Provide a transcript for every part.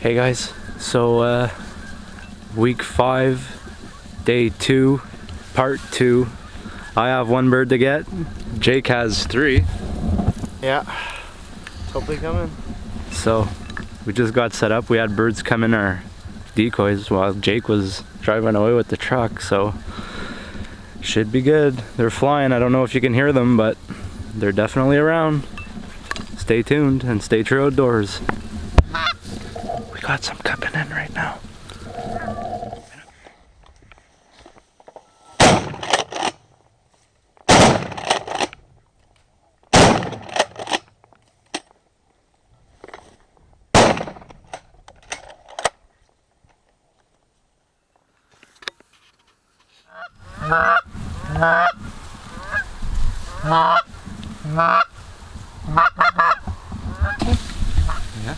Hey guys, so week 5, day 2, part 2. I have 1 bird to get. Jake has 3. Yeah, hopefully coming. So we just got set up. We had birds come in our decoys while Jake was driving away with the truck, so should be good. They're flying. I don't know if you can hear them, but they're definitely around. Stay tuned and stay true outdoors. We got some coming in right now. Yeah.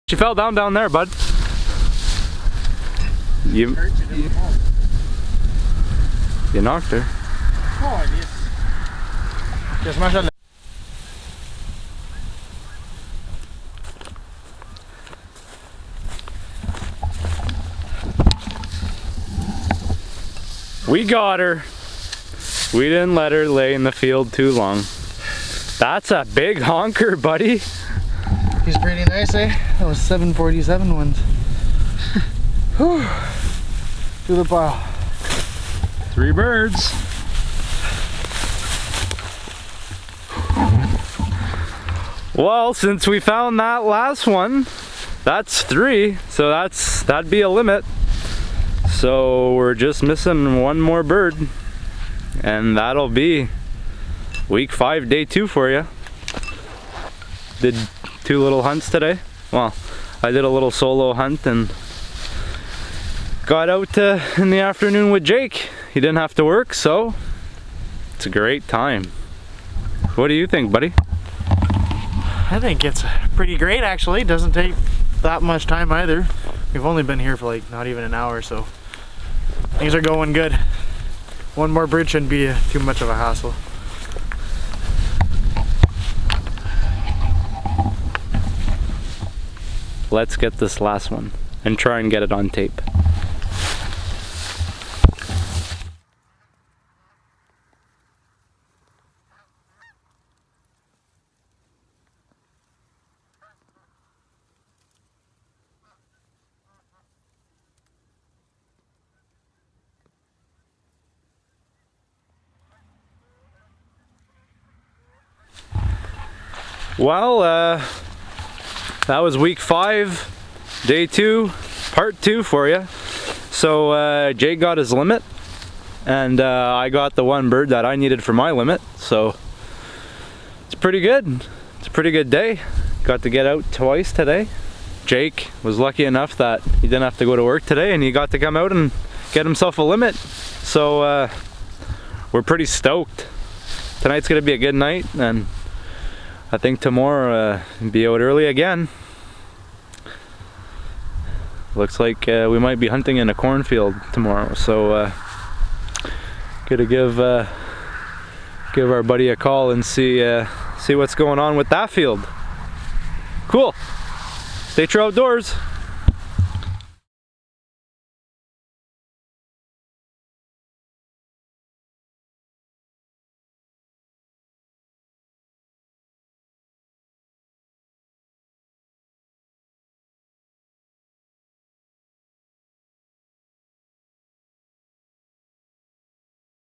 She fell down there, bud. You knocked her. We got her. We didn't let her lay in the field too long. That's a big honker, buddy. He's pretty nice, eh? That was 747 ones. Whew. To the pile. 3 birds. Well, since we found that last one, that's 3, so that'd be a limit. So we're just missing 1 more bird, and that'll be week 5, day 2 for you. Did 2 little hunts today. Well, I did a little solo hunt and got out in the afternoon with Jake. He didn't have to work, so it's a great time. What do you think, buddy? I think it's pretty great, actually. It doesn't take that much time either. We've only been here for like not even an hour, so things are going good. 1 more bird shouldn't be too much of a hassle. Let's get this last one and try and get it on tape. Well, that was week 5, day 2, part 2 for you. So Jake got his limit, and I got the 1 bird that I needed for my limit. So it's pretty good. It's a pretty good day. Got to get out twice today. Jake was lucky enough that he didn't have to go to work today, and he got to come out and get himself a limit. So we're pretty stoked. Tonight's gonna be a good night, and I think tomorrow be out early again. Looks like we might be hunting in a cornfield tomorrow, so gonna give our buddy a call and see what's going on with that field. Cool. Stay true outdoors.